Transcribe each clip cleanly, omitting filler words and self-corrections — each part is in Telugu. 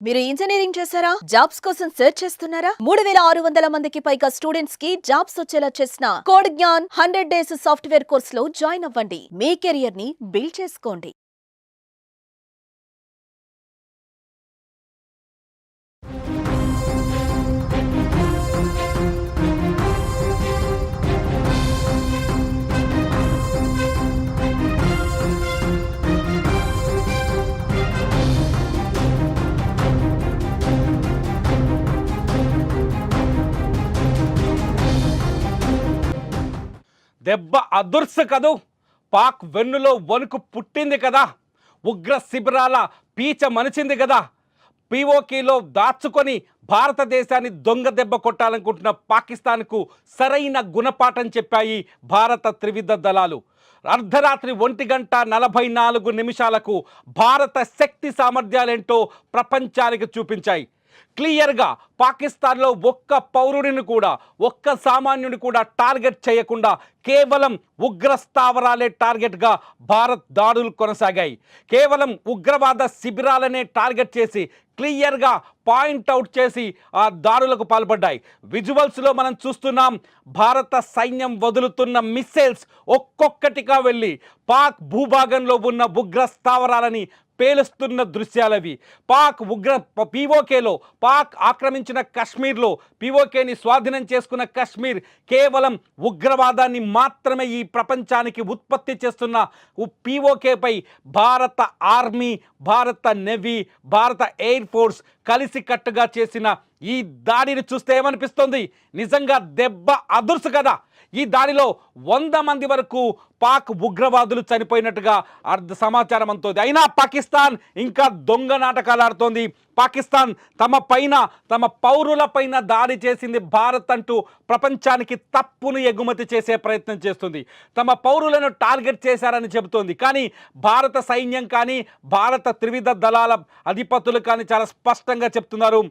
మీరు ఇంజనీరింగ్ చేశారా? జాబ్స్ కోసం సెర్చ్ చేస్తున్నారా? 3600 మందికి పైగా స్టూడెంట్స్ కి జాబ్స్ వచ్చేలా చేసిన code Gyan 100 days software course లో జాయిన్ అవ్వండి. మీ కెరియర్ ని బిల్డ్ చేసుకోండి. దెబ్బ అదుర్స్ కదూ. పాక్ వెన్నులో వణుకు పుట్టింది కదా. ఉగ్ర శిబిరాల పీచ మనిచింది కదా. పీఓకేలో దాచుకొని భారతదేశాన్ని దొంగ దెబ్బ కొట్టాలనుకుంటున్న పాకిస్తాన్కు సరైన గుణపాఠం చెప్పాయి భారత త్రివిధ దళాలు. అర్ధరాత్రి 1:44 భారత శక్తి సామర్థ్యాలేంటో ప్రపంచానికి చూపించాయి. క్లియర్గా పాకిస్తాన్లో ఒక్క పౌరుడిని కూడా, ఒక్క సామాన్యుని కూడా టార్గెట్ చేయకుండా కేవలం ఉగ్ర స్థావరాలే టార్గెట్గా భారత్ దాడులు కొనసాగాయి. కేవలం ఉగ్రవాద శిబిరాలనే టార్గెట్ చేసి క్లియర్గా పాయింట్అవుట్ చేసి ఆ దాడులకు పాల్పడ్డాయి. విజువల్స్లో మనం చూస్తున్నాం, భారత సైన్యం వదులుతున్న మిస్సైల్స్ ఒక్కొక్కటిగా వెళ్ళి పాక్ భూభాగంలో ఉన్న ఉగ్ర స్థావరాలని పేలుస్తున్న దృశ్యాలవి. పాక్ ఉగ్ర పీఓకేలో, పాక్ ఆక్రమించిన కశ్మీర్లో, పీఓకేని స్వాధీనం చేసుకున్న కశ్మీర్ కేవలం ఉగ్రవాదాన్ని మాత్రమే ఈ ప్రపంచానికి ఉత్పత్తి చేస్తున్న పీఓకేపై భారత ఆర్మీ, భారత నేవీ, భారత ఎయిర్ ఫోర్స్ కలిసికట్టుగా చేసిన ఈ దాడిని చూస్తే ఏమనిపిస్తుంది? నిజంగా దెబ్బ అదుర్సు కదా. ఈ దాడిలో 100 మంది వరకు పాక్ ఉగ్రవాదులు చనిపోయినట్టుగా సమాచారం అంతోంది. అయినా పాకిస్తాన్ ఇంకా దొంగ నాటకాలు ఆడుతోంది. పాకిస్తాన్ తమ పౌరుల పైన దాడి చేసింది భారత్ అంటూ ప్రపంచానికి తప్పును ఎగుమతి చేసే ప్రయత్నం చేస్తుంది. తమ పౌరులను టార్గెట్ చేశారని చెబుతోంది. కానీ భారత సైన్యం కానీ, భారత త్రివిధ దళాల అధిపతులు కానీ చాలా స్పష్టంగా చెప్తున్నారు,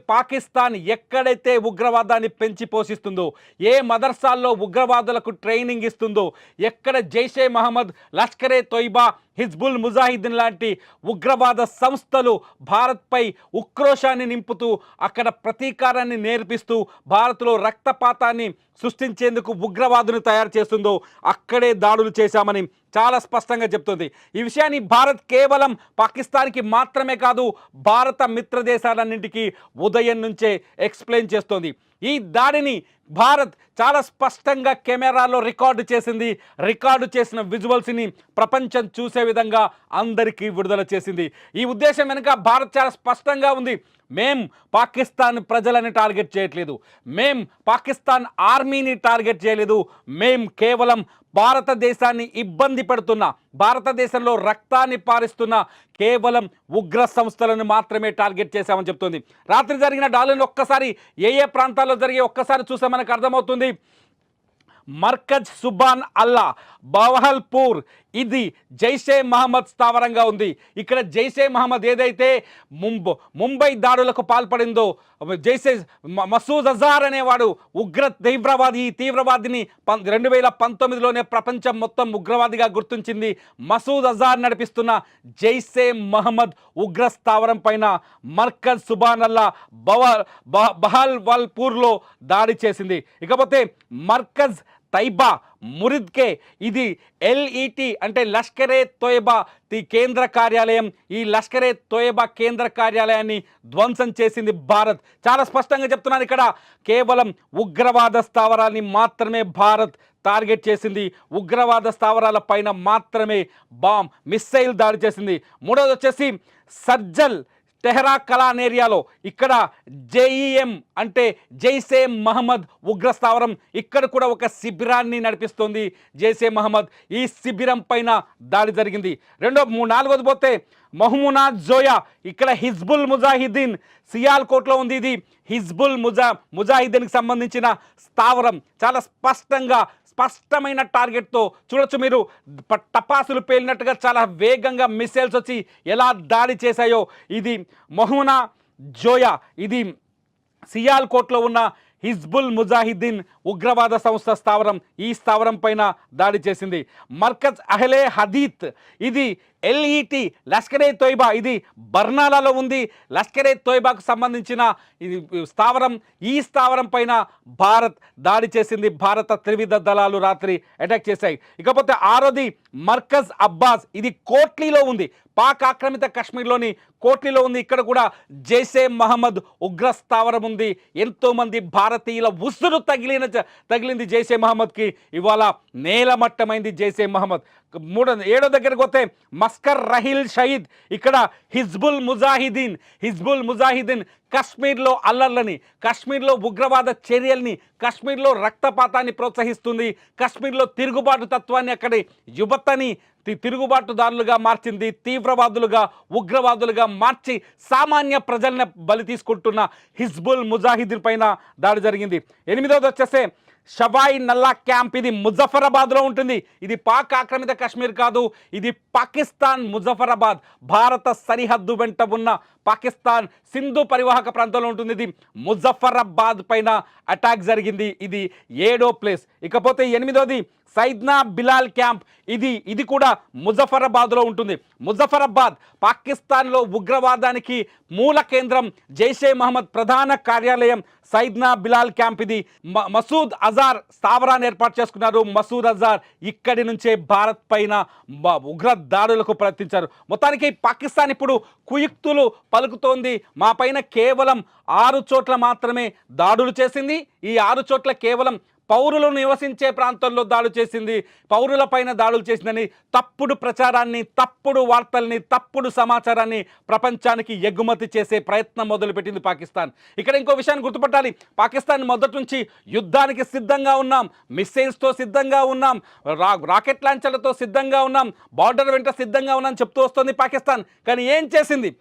పాకిస్తాన్ ఎక్కడైతే ఉగ్రవాదాన్ని పెంచి పోషిస్తుందో, ఏ మదర్సాల్లో ఉగ్రవాదులకు ట్రైనింగ్ ఇస్తుందో, ఎక్కడ జైషే మహమ్మద్, లష్కరే తోయిబా, హిజ్బుల్ ముజాహిద్దీన్ లాంటి ఉగ్రవాద సంస్థలు భారత్పై ఉక్రోషాన్ని నింపుతూ, అక్కడ ప్రతీకారాన్ని నేర్పిస్తూ, భారత్లో రక్తపాతాన్ని సృష్టించేందుకు ఉగ్రవాదుని తయారు చేస్తుందో అక్కడే దాడులు చేశామని చాలా స్పష్టంగా చెప్తుంది. ఈ విషయాన్ని భారత్ కేవలం పాకిస్తాన్కి మాత్రమే కాదు, భారత మిత్ర దేశాలన్నింటికీ ఉదయం నుంచే ఎక్స్ప్లెయిన్ చేస్తోంది. ఈ దాడిని భారత్ చాలా స్పష్టంగా కెమెరాలో రికార్డు చేసింది. రికార్డు చేసిన విజువల్స్ని ప్రపంచం చూసే విధంగా అందరికీ విడుదల చేసింది. ఈ ఉద్దేశం వెనుక భారత్ చాలా స్పష్టంగా ఉంది. మేం పాకిస్తాన్ ప్రజలని టార్గెట్ చేయట్లేదు, మేం పాకిస్తాన్ ఆర్మీని టార్గెట్ చేయలేదు, మేం కేవలం భారతదేశాన్ని ఇబ్బంది పెడుతున్న, భారతదేశంలో రక్తాన్ని పారిస్తున్న కేవలం ఉగ్ర సంస్థలను మాత్రమే టార్గెట్ చేశామని చెప్తుంది. రాత్రి జరిగిన దాడులను ఒక్కసారి ఏ ప్రాంతాల్లో జరిగే ఒక్కసారి చూస్తే మనకు అర్థమవుతుంది. మర్కజ్ సుబాన్ అల్లా, బవహల్పూర్, ఇది జైషే మహమ్మద్ స్థావరంగా ఉంది. ఇక్కడ జైషే మహమ్మద్ ఏదైతే ముంబై దాడులకు పాల్పడిందో, జైషే మసూద్ అజార్ అనేవాడు ఉగ్ర తీవ్రవాదిని 2019లోనే ప్రపంచం మొత్తం ఉగ్రవాదిగా గుర్తించింది. మసూద్ అజార్ నడిపిస్తున్న జైషే మహమ్మద్ ఉగ్ర స్థావరం పైన మర్కజ్ సుబాన్ అల్లా బహల్వాల్పూర్లో దాడి చేసింది. ఇకపోతే మర్కజ్ తైబా మురిద్కే, ఇది LET అంటే లష్కరే తోయబా కేంద్ర కార్యాలయం. ఈ లష్కరే తోయబా కేంద్ర కార్యాలయాన్ని ధ్వంసం చేసింది భారత్. చాలా స్పష్టంగా చెప్తున్నాను, ఇక్కడ కేవలం ఉగ్రవాద స్థావరాన్ని మాత్రమే భారత్ టార్గెట్ చేసింది. ఉగ్రవాద స్థావరాల పైన మాత్రమే మిస్సైల్ దాడి చేసింది. మూడవది వచ్చేసి సర్జల్ టెహరా కలాన్ ఏరియాలో, ఇక్కడ JEM అంటే జైషే మహమ్మద్ ఉగ్ర స్థావరం. ఇక్కడ కూడా ఒక శిబిరాన్ని నడిపిస్తోంది జైషే మహమ్మద్. ఈ శిబిరం పైన దాడి జరిగింది. నాలుగోది పోతే మహ్మునా జోయా, ఇక్కడ హిజ్బుల్ ముజాహిద్దీన్ సియాల్కోట్లో ఉంది. ఇది హిజ్బుల్ ముజాహిద్దీన్కి సంబంధించిన స్థావరం. చాలా స్పష్టమైన టార్గెట్తో చూడొచ్చు మీరు, టపాసులు పేలినట్టుగా చాలా వేగంగా మిసైల్స్ వచ్చి ఎలా దాడి చేశాయో. ఇది మహ్మునా జోయా, ఇది సియాల్కోట్లో ఉన్న హిజ్బుల్ ముజాహిద్దీన్ ఉగ్రవాద సంస్థ స్థావరం. ఈ స్థావరం పైన దాడి చేసింది. మర్కజ్ అహ్లే హదీత్, ఇది ఎల్ఈటి లష్కరే తోయిబా ఇది బర్నాలాలో ఉంది. లష్కరే తోయిబాకు సంబంధించిన ఇది స్థావరం. ఈ స్థావరం పైన భారత్ దాడి చేసింది. భారత త్రివిధ దళాలు రాత్రి అటాక్ చేశాయి. ఇకపోతే ఆరోది మర్కజ్ అబ్బాస్ ఇది కోట్లీలో ఉంది. పాక్ ఆక్రమిత కాశ్మీర్లోని కోట్లీలో ఉంది. ఇక్కడ కూడా జైషే మహమ్మద్ ఉగ్ర స్థావరం ఉంది. ఎంతోమంది భారతీయుల ఉసురు తగిలింది జైషే మహమ్మద్కి. ఇవాళ నేలమట్టమైంది జైషే మహమ్మద్. 7వ దగ్గరకు పోతే మస్కర్ రహిల్ షహీద్. ఇక్కడ హిజ్బుల్ ముజాహిదీన్ కాశ్మీర్లో అల్లర్లని, కాశ్మీర్లో ఉగ్రవాద చర్యల్ని, కాశ్మీర్లో రక్తపాతాన్ని ప్రోత్సహిస్తుంది. కాశ్మీర్లో తిరుగుబాటు తత్వాన్ని, అక్కడి యువతని తిరుగుబాటుదారులుగా మార్చింది. తీవ్రవాదులుగా, ఉగ్రవాదులుగా మార్చి సామాన్య ప్రజల్ని బలి తీసుకుంటున్న హిజ్బుల్ ముజాహిదీన్ పైన దాడి జరిగింది. 8వది వచ్చేస్తే షవాయి నల్లా క్యాంప్. ఇది ముజఫరాబాద్లో ఉంటుంది. ఇది పాక్ ఆక్రమిత కాశ్మీర్ కాదు, ఇది పాకిస్తాన్ ముజఫరాబాద్. భారత సరిహద్దు వెంట ఉన్న పాకిస్తాన్ సింధు పరివాహక ప్రాంతంలో ఉంటుంది. ఇది ముజఫరాబాద్ పైన అటాక్ జరిగింది. ఇది 7వ ప్లేస్. ఇకపోతే 8వది సైద్నా బిలాల్ క్యాంప్. ఇది కూడా ముజఫరాబాద్లో ఉంటుంది. ముజఫరాబాద్ పాకిస్తాన్లో ఉగ్రవాదానికి మూల కేంద్రం. జైషే మహమ్మద్ ప్రధాన కార్యాలయం సైద్నా బిలాల్ క్యాంప్. ఇది మసూద్ అజార్ స్థావరాన్ని ఏర్పాటు చేసుకున్నారు. మసూద్ అజార్ ఇక్కడి నుంచే భారత్ పైన ఉగ్ర దాడులకు ప్రయత్నించారు. మొత్తానికి పాకిస్తాన్ ఇప్పుడు కుయుక్తులు పలుకుతోంది. మా పైన కేవలం 6 చోట్ల మాత్రమే దాడులు చేసింది. ఈ 6 చోట్ల కేవలం పౌరులు నివసించే ప్రాంతంలో దాడులు చేసింది. పౌరుల పైన దాడులు చేసిందని తప్పుడు ప్రచారాన్ని, తప్పుడు వార్తల్ని, తప్పుడు సమాచారాన్ని ప్రపంచానికి ఎగుమతి చేసే ప్రయత్నం మొదలుపెట్టింది పాకిస్తాన్. ఇక్కడ ఇంకో విషయాన్ని గుర్తుపట్టాలి. పాకిస్తాన్ మొదటి నుంచి యుద్ధానికి సిద్ధంగా ఉన్నాం, మిస్సైల్స్తో సిద్ధంగా ఉన్నాం, రాకెట్ లాంచర్లతో సిద్ధంగా ఉన్నాం, బార్డర్ వెంట సిద్ధంగా ఉన్నాం చెప్తూ వస్తుంది పాకిస్తాన్. కానీ ఏం చేసింది?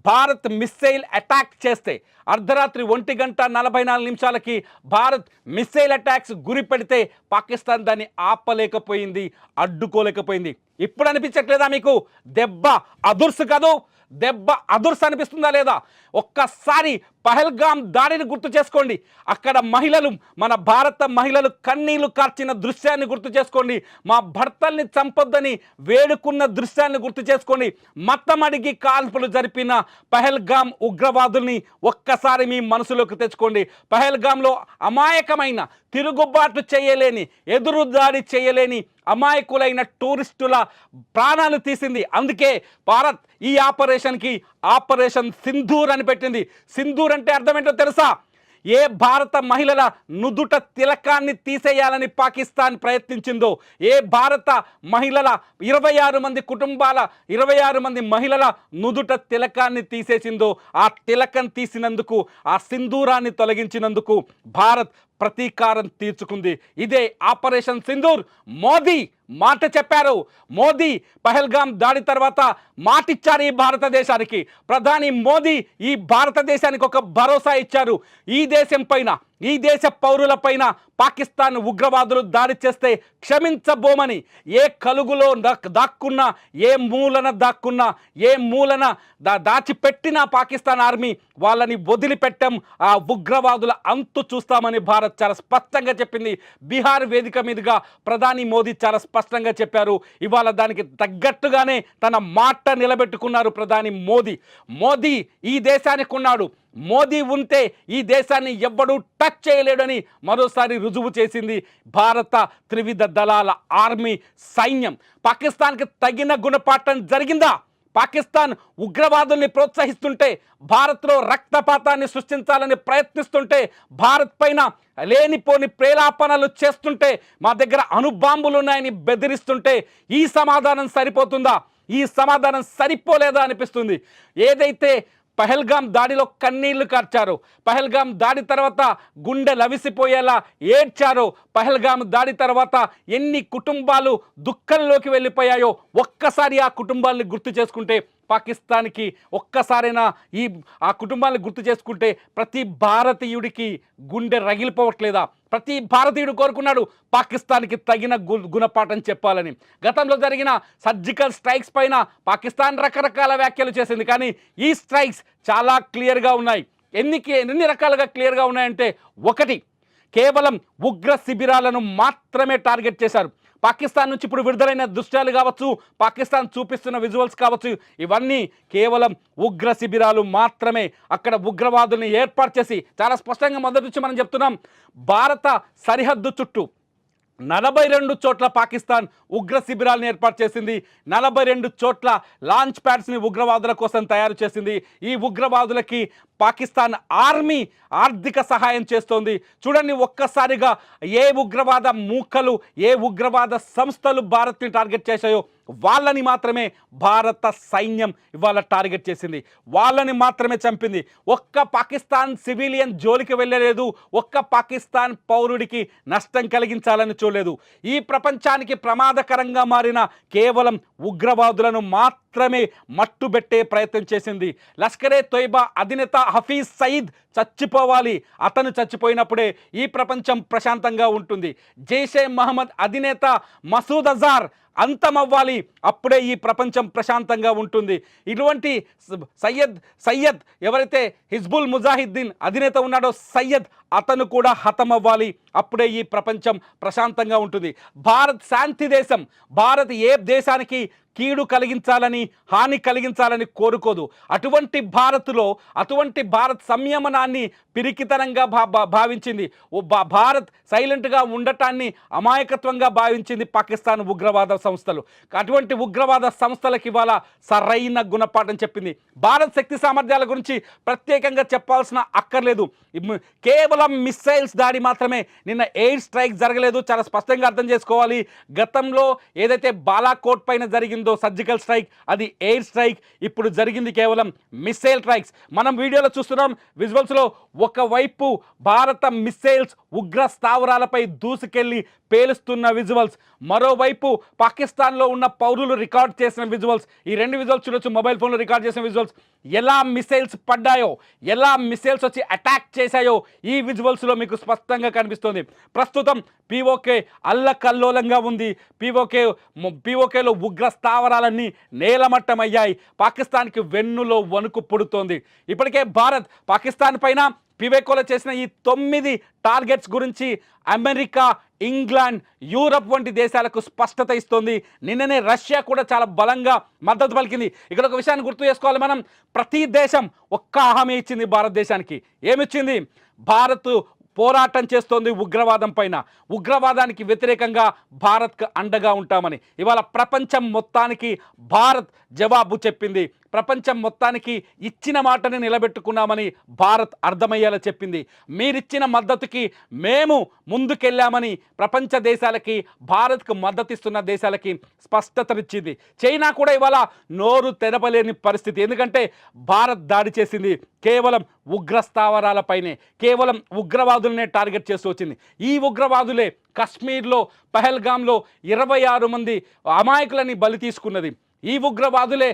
భారత్ మిస్సైల్ అటాక్ చేస్తే అర్ధరాత్రి 1:44 భారత్ మిస్సైల్ అటాక్స్ గురి పెడితే పాకిస్తాన్ దాన్ని ఆపలేకపోయింది, అడ్డుకోలేకపోయింది. ఇప్పుడు అనిపించట్లేదా మీకు దెబ్బ అదుర్సు కాదు, దెబ్బ అదుర్సు అనిపిస్తుందా లేదా? ఒక్కసారి పహల్గామ్ దాడిని గుర్తు చేసుకోండి. అక్కడ మహిళలు, మన భారత మహిళలు కన్నీళ్లు కార్చిన దృశ్యాన్ని గుర్తు చేసుకోండి. మా భర్తల్ని చంపొద్దని వేడుకున్న దృశ్యాన్ని గుర్తు చేసుకోండి. మతం అడిగి కాల్పులు జరిపిన పహల్గామ్ ఉగ్రవాదుల్ని ఒక్కసారి మీ మనసులోకి తెచ్చుకోండి. పహల్గామ్లో అమాయకమైన, తిరుగుబాటు చేయలేని, ఎదురుదాడి చేయలేని అమాయకులైన టూరిస్టుల ప్రాణాలు తీసింది. అందుకే భారత్ ఈ ఆపరేషన్కి ఆపరేషన్ సింధూర్ అని పెట్టింది. సింధూర్ అంటే అర్థం ఏంటో తెలుసా? ఏ భారత మహిళల నుదుట తిలకాన్ని తీసేయాలని పాకిస్తాన్ ప్రయత్నించిందో, ఏ భారత మహిళల 26 మంది కుటుంబాల 26 మంది మహిళల నుదుట తిలకాన్ని తీసేసిందో, ఆ తిలకం తీసినందుకు, ఆ సింధూరాన్ని తొలగించినందుకు భారత్ ప్రతీకారం తీర్చుకుంది. ఇదే ఆపరేషన్ సింధూర్. మోదీ మాట చెప్పారు. మోదీ పహల్గామ్ దాడి తర్వాత మాటిచ్చారు ఈ భారతదేశానికి. ప్రధాని మోదీ ఈ భారతదేశానికి ఒక భరోసా ఇచ్చారు. ఈ దేశం పైన, ఈ దేశ పౌరుల పైన పాకిస్తాన్ ఉగ్రవాదులు దాడి చేస్తే క్షమించబోమని. ఏ కలుగులో దాక్కున్నా, ఏ మూలన దాక్కున్నా, ఏ మూలన దాచిపెట్టిన పాకిస్తాన్ ఆర్మీ వాళ్ళని వదిలిపెట్టాం, ఆ ఉగ్రవాదుల అంతు చూస్తామని భారత్ చాలా స్పష్టంగా చెప్పింది. బీహార్ వేదిక మీదుగా ప్రధాని మోదీ చాలా స్పష్టంగా చెప్పారు. ఇవాళ దానికి తగ్గట్టుగానే తన మాట నిలబెట్టుకున్నారు ప్రధాని మోదీ. మోదీ ఈ దేశానికి ఉన్నాడు. మోదీ ఉంటే ఈ దేశాన్ని ఎవ్వడూ టచ్ చేయలేడని మరోసారి రుజువు చేసింది భారత త్రివిధ దళాల ఆర్మీ సైన్యం. పాకిస్తాన్కి తగిన గుణపాఠం జరిగిందా? పాకిస్తాన్ ఉగ్రవాదుల్ని ప్రోత్సహిస్తుంటే, భారత్లో రక్తపాతాన్ని సృష్టించాలని ప్రయత్నిస్తుంటే, భారత్ పైన లేనిపోని ప్రేలాపనలు చేస్తుంటే, మా దగ్గర అణుబాంబులు ఉన్నాయని బెదిరిస్తుంటే ఈ సమాధానం సరిపోతుందా? ఈ సమాధానం సరిపోలేదా అనిపిస్తుంది. ఏదైతే పహల్గామ్ దాడిలో కన్నీళ్లు కార్చారు, పహల్గామ్ దాడి తర్వాత గుండె లవిసిపోయేలా ఏడ్చారో, పహల్గామ్ దాడి తర్వాత ఎన్ని కుటుంబాలు దుఃఖంలోకి వెళ్ళిపోయాయో ఒక్కసారి ఆ కుటుంబాలను గుర్తు చేసుకుంటే, పాకిస్తాన్కి ఒక్కసారైనా ఆ కుటుంబాలను గుర్తు చేసుకుంటే ప్రతి భారతీయుడికి గుండె రగిలిపోవట్లేదా? ప్రతి భారతీయుడు కోరుకున్నాడు పాకిస్తాన్కి తగిన గుణపాఠం చెప్పాలని. గతంలో జరిగిన సర్జికల్ స్ట్రైక్స్ పైన పాకిస్తాన్ రకరకాల వ్యాఖ్యలు చేసింది. కానీ ఈ స్ట్రైక్స్ చాలా క్లియర్గా ఉన్నాయి. ఎన్ని రకాలుగా క్లియర్గా ఉన్నాయంటే, ఒకటి, కేవలం ఉగ్ర శిబిరాలను మాత్రమే టార్గెట్ చేశారు. పాకిస్తాన్ నుంచి ఇప్పుడు విడుదలైన దృశ్యాలు కావచ్చు, పాకిస్తాన్ చూపిస్తున్న విజువల్స్ కావచ్చు, ఇవన్నీ కేవలం ఉగ్ర శిబిరాలు మాత్రమే. అక్కడ ఉగ్రవాదుల్ని ఏర్పాటు చేసి చాలా స్పష్టంగా మొదటి నుంచి మనం చెప్తున్నాం, భారత సరిహద్దు చుట్టూ 42 చోట్ల పాకిస్తాన్ ఉగ్ర శిబిరాలను ఏర్పాటు చేసింది. 42 చోట్ల లాంచ్ ప్యాడ్స్ని ఉగ్రవాదుల కోసం తయారు చేసింది. ఈ ఉగ్రవాదులకి పాకిస్తాన్ ఆర్మీ ఆర్థిక సహాయం చేస్తోంది. చూడండి, ఒక్కసారిగా ఏ ఉగ్రవాద మూకలు, ఏ ఉగ్రవాద సంస్థలు భారత్ని టార్గెట్ చేశాయో వాళ్ళని మాత్రమే భారత సైన్యం ఇవాళ టార్గెట్ చేసింది, వాళ్ళని మాత్రమే చంపింది. ఒక్క పాకిస్తాన్ సివిలియన్ జోలికి వెళ్ళలేదు, ఒక్క పాకిస్తాన్ పౌరుడికి నష్టం కలిగించాలని చూడలేదు. ఈ ప్రపంచానికి ప్రమాదకరంగా మారిన కేవలం ఉగ్రవాదులను మాత్రమే మట్టుబెట్టే ప్రయత్నం చేసింది. లష్కరే తోయిబా అధినేత హఫీజ్ సయీద్ చచ్చిపోవాలి, అతను చచ్చిపోయినప్పుడే ఈ ప్రపంచం ప్రశాంతంగా ఉంటుంది. జైషే మహమ్మద్ అధినేత మసూద్ అజార్ అంతమవ్వాలి, అప్పుడే ఈ ప్రపంచం ప్రశాంతంగా ఉంటుంది. ఇటువంటి సయ్యద్ ఎవరైతే హిజ్బుల్ ముజాహిద్దీన్ అధినేత ఉన్నాడో సయ్యద్, అతను కూడా హతమవ్వాలి, అప్పుడే ఈ ప్రపంచం ప్రశాంతంగా ఉంటుంది. భారత్ శాంతి దేశం. భారత్ ఏ దేశానికి కీడు కలిగించాలని, హాని కలిగించాలని కోరుకోదు. అటువంటి భారత్ సంయమనాన్ని పిరికితనంగా భావించింది. భారత్ సైలెంట్గా ఉండటాన్ని అమాయకత్వంగా భావించింది పాకిస్తాన్ ఉగ్రవాద సంస్థలు. అటువంటి ఉగ్రవాద సంస్థలకు ఇవాళ సరైన గుణపాఠం చెప్పింది. భారత్ శక్తి సామర్థ్యాల గురించి ప్రత్యేకంగా చెప్పాల్సిన అక్కర్లేదు. కేవలం మిస్సైల్స్ దాడి మాత్రమే, నిన్న ఎయిర్ స్ట్రైక్ జరగలేదు. చాలా స్పష్టంగా అర్థం చేసుకోవాలి. గతంలో ఏదైతే బాలాకోట్ పైన జరిగిందో సర్జికల్ స్ట్రైక్, అది ఎయిర్ స్ట్రైక్. ఇప్పుడు జరిగింది కేవలం మిస్సైల్ స్ట్రైక్స్. మనం వీడియోలో చూస్తున్నాం, విజువల్స్లో ఒకవైపు భారత మిస్సైల్స్ ఉగ్ర స్థావరాలపై దూసుకెళ్లి పేలుస్తున్న విజువల్స్, మరోవైపు పాకిస్తాన్లో ఉన్న పౌరులు రికార్డ్ చేసిన విజువల్స్. ఈ రెండు విజువల్స్ చూడొచ్చు, మొబైల్ ఫోన్లో రికార్డ్ చేసిన విజువల్స్. ఎలా మిసైల్స్ పడ్డాయో, ఎలా మిసైల్స్ వచ్చి అటాక్ చేశాయో ఈ విజువల్స్లో మీకు స్పష్టంగా కనిపిస్తుంది. ప్రస్తుతం పీఓకే అల్లకల్లోలంగా ఉంది. పీఓకేలో ఉగ్ర స్థావరాలన్నీ నేలమట్టమయ్యాయి. పాకిస్తాన్కి వెన్నులో వణుకు పుడుతోంది. ఇప్పటికే భారత్ పాకిస్తాన్ పైన పీఓకేలో చేసిన ఈ 9 టార్గెట్స్ గురించి అమెరికా, ఇంగ్లాండ్, యూరప్ వంటి దేశాలకు స్పష్టత ఇస్తోంది. నిన్ననే రష్యా కూడా చాలా బలంగా మద్దతు పలికింది. ఇక్కడ ఒక విషయాన్ని గుర్తు చేసుకోవాలి మనం, ప్రతి దేశం ఒక్క హామీ ఇచ్చింది భారతదేశానికి. ఏమిచ్చింది? భారత్ పోరాటం చేస్తోంది ఉగ్రవాదం పైన, ఉగ్రవాదానికి వ్యతిరేకంగా భారత్కు అండగా ఉంటామని. ఇవాళ ప్రపంచం మొత్తానికి భారత్ జవాబు చెప్పింది. ప్రపంచం మొత్తానికి ఇచ్చిన మాటని నిలబెట్టుకున్నామని భారత్ అర్థమయ్యేలా చెప్పింది. మీరిచ్చిన మద్దతుకి మేము ముందుకెళ్ళామని ప్రపంచ దేశాలకి, భారత్కు మద్దతిస్తున్న దేశాలకి స్పష్టతనిచ్చింది. చైనా కూడా ఇవాళ నోరు తెరపలేని పరిస్థితి. ఎందుకంటే భారత్ దాడి చేసింది కేవలం ఉగ్ర స్థావరాలపైనే, కేవలం ఉగ్రవాదులనే టార్గెట్ చేస్తూ వచ్చింది. ఈ ఉగ్రవాదులే కశ్మీర్లో పహల్గామ్లో 26 మంది అమాయకులని బలి తీసుకున్నది. ఈ ఉగ్రవాదులే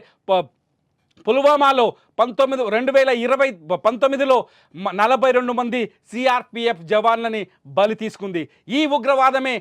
పుల్వామాలో 2019లో 42 మంది సిఆర్పిఎఫ్ జవాన్లని బలి తీసుకుంది. ఈ ఉగ్రవాదమే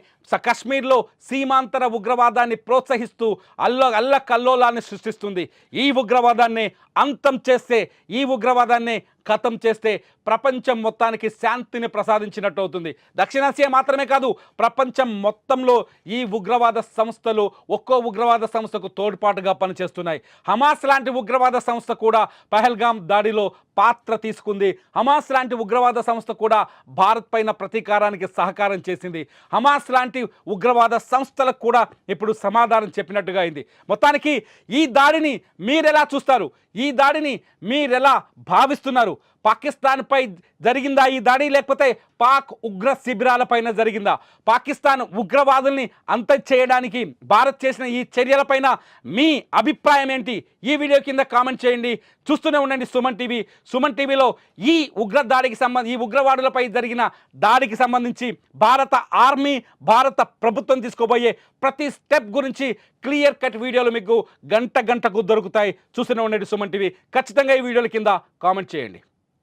కశ్మీర్లో సీమాంతర ఉగ్రవాదాన్ని ప్రోత్సహిస్తూ అల్లకల్లోలాన్ని సృష్టిస్తుంది. ఈ ఉగ్రవాదాన్ని అంతం చేస్తే, ఈ ఉగ్రవాదాన్ని ఖతం చేస్తే ప్రపంచం మొత్తానికి శాంతిని ప్రసాదించినట్టు అవుతుంది. దక్షిణాసియా మాత్రమే కాదు, ప్రపంచం మొత్తంలో ఈ ఉగ్రవాద సంస్థలు ఒక్కో ఉగ్రవాద సంస్థకు తోడ్పాటుగా పనిచేస్తున్నాయి. హమాస్ లాంటి ఉగ్రవాద సంస్థ కూడా పహల్గామ్ దాడిలో పాత్ర తీసుకుంది. హమాస్ లాంటి ఉగ్రవాద సంస్థ కూడా భారత్ పైన ప్రతీకారానికి సహకారం చేసింది. హమాస్ లాంటి ఉగ్రవాద సంస్థలకు కూడా ఇప్పుడు సమాధానం చెప్పినట్టుగా అయింది. మొత్తానికి ఈ దాడిని మీరెలా చూస్తారు? ఈ దాడిని మీరెలా భావిస్తున్నారు? పాకిస్తాన్పై జరిగిందా ఈ దాడి, లేకపోతే పాక్ ఉగ్ర శిబిరాలపైన జరిగిందా? పాకిస్తాన్ ఉగ్రవాదుల్ని అంతం చేయడానికి భారత్ చేసిన ఈ చర్యలపైన మీ అభిప్రాయం ఏంటి? ఈ వీడియో కింద కామెంట్ చేయండి. చూస్తూనే ఉండండి సుమన్ టీవీ. సుమన్ టీవీలో ఈ ఉగ్రవాదులపై జరిగిన దాడికి సంబంధించి భారత ఆర్మీ, భారత ప్రభుత్వం తీసుకోబోయే ప్రతి స్టెప్ గురించి క్లియర్ కట్ వీడియోలు మీకు గంటకు దొరుకుతాయి. చూస్తూనే ఉండండి సుమన్ టీవీ. ఖచ్చితంగా ఈ వీడియోల కింద కామెంట్ చేయండి.